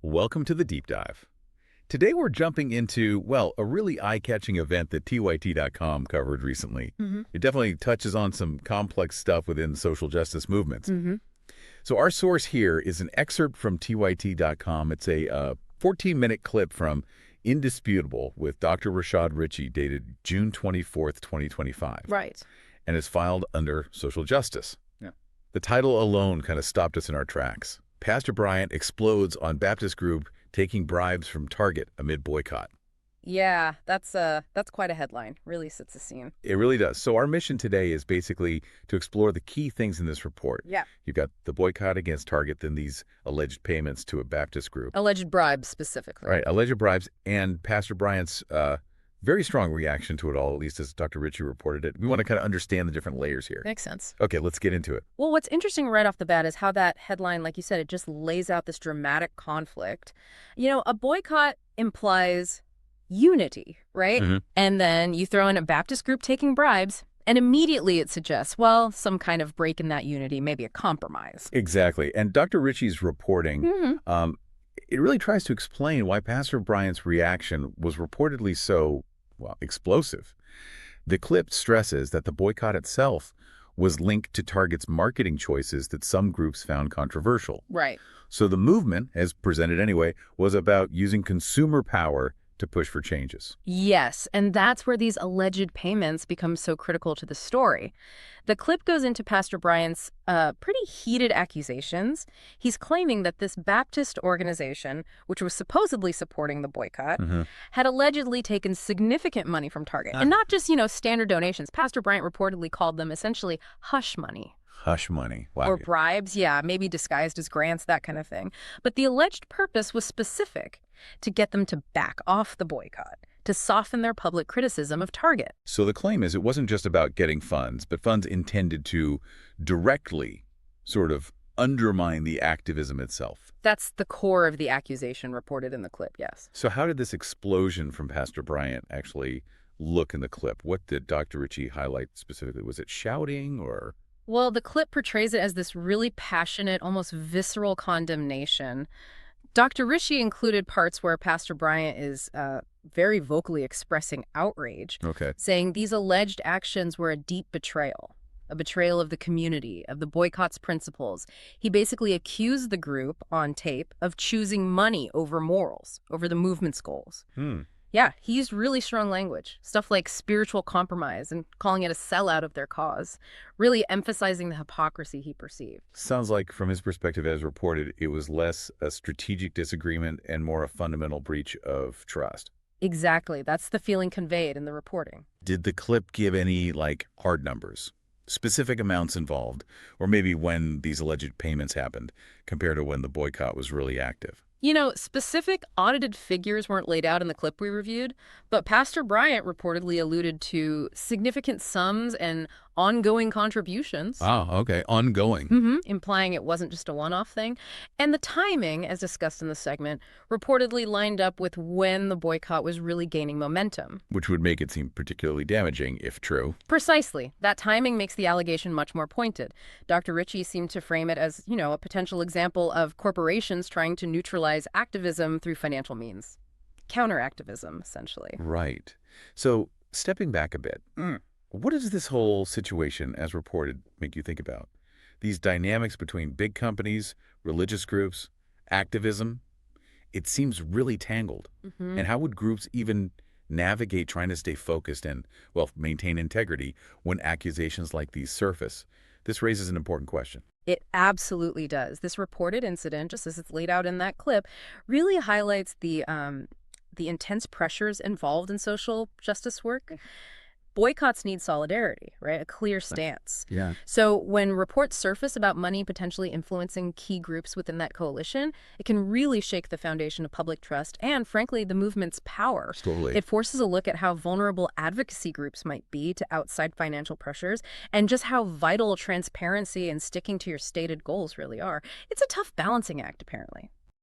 Welcome to the Deep Dive. Today we're jumping into, well, a really eye-catching event that TYT.com covered recently. It definitely touches on some complex stuff within social justice movements. So our source here is an excerpt from TYT.com. It's a 14-minute clip from Indisputable with Dr. Rashad Ritchie dated June 24th, 2025. Right. And is filed under social justice. Yeah. The title alone kind of stopped us in our tracks. Pastor Bryant explodes on Baptist group taking bribes from Target amid boycott. Yeah, that's quite a headline. Really sets the scene. It really does. So our mission today is basically to explore the key things in this report. Yeah. You've got the boycott against Target, then these alleged payments to a Baptist group. Alleged bribes specifically. Right, alleged bribes, and Pastor Bryant's very strong reaction to it all, at least as Dr. Ritchie reported it. We want to kind of understand the different layers here. Makes sense. Okay, let's get into it. Well, what's interesting right off the bat is how that headline, like you said, it just lays out this dramatic conflict. You know, a boycott implies unity, right? And then you throw in a Baptist group taking bribes, and immediately it suggests, well, some kind of break in that unity, maybe a compromise. Exactly. And Dr. Ritchie's reporting, it really tries to explain why Pastor Bryant's reaction was reportedly so, well, explosive. The clip stresses that the boycott itself was linked to Target's marketing choices that some groups found controversial. Right. So the movement, as presented anyway, was about using consumer power to push for changes. Yes, and that's where these alleged payments become so critical to the story. The clip goes into Pastor Bryant's pretty heated accusations. He's claiming that this Baptist organization, which was supposedly supporting the boycott, had allegedly taken significant money from Target. And not just, standard donations. Pastor Bryant reportedly called them essentially hush money. Hush money. Wow. Or bribes, yeah, maybe disguised as grants, that kind of thing. But the alleged purpose was specific: to get them to back off the boycott, to soften their public criticism of Target. So the claim is it wasn't just about getting funds, but funds intended to directly sort of undermine the activism itself. That's the core of the accusation reported in the clip, yes. So how did this explosion from Pastor Bryant actually look in the clip? What did Dr. Ritchie highlight specifically? Was it shouting or... Well, the clip portrays it as this really passionate, almost visceral condemnation. Dr. Ritchie included parts where Pastor Bryant is very vocally expressing outrage, saying these alleged actions were a deep betrayal, a betrayal of the community, of the boycott's principles. He basically accused the group on tape of choosing money over morals, over the movement's goals. Yeah, he used really strong language, stuff like spiritual compromise and calling it a sellout of their cause, really emphasizing the hypocrisy he perceived. Sounds like, from his perspective as reported, it was less a strategic disagreement and more a fundamental breach of trust. Exactly. That's the feeling conveyed in the reporting. Did the clip give any, hard numbers, specific amounts involved, or maybe when these alleged payments happened compared to when the boycott was really active? Specific audited figures weren't laid out in the clip we reviewed, but Pastor Bryant reportedly alluded to significant sums and ongoing contributions. Oh, okay. Ongoing. Implying it wasn't just a one-off thing. And the timing, as discussed in the segment, reportedly lined up with when the boycott was really gaining momentum. Which would make it seem particularly damaging, if true. Precisely. That timing makes the allegation much more pointed. Dr. Ritchie seemed to frame it as, a potential example of corporations trying to neutralize activism through financial means. Counter-activism, essentially. Right. So, stepping back a bit, what does this whole situation, as reported, make you think about? These dynamics between big companies, religious groups, activism, it seems really tangled. And how would groups even navigate trying to stay focused and, maintain integrity when accusations like these surface? This raises an important question. It absolutely does. This reported incident, just as it's laid out in that clip, really highlights the intense pressures involved in social justice work. Boycotts need solidarity, right? A clear stance. Yeah. So when reports surface about money potentially influencing key groups within that coalition, it can really shake the foundation of public trust and, frankly, the movement's power. Totally. It forces a look at how vulnerable advocacy groups might be to outside financial pressures and just how vital transparency and sticking to your stated goals really are. It's a tough balancing act, apparently.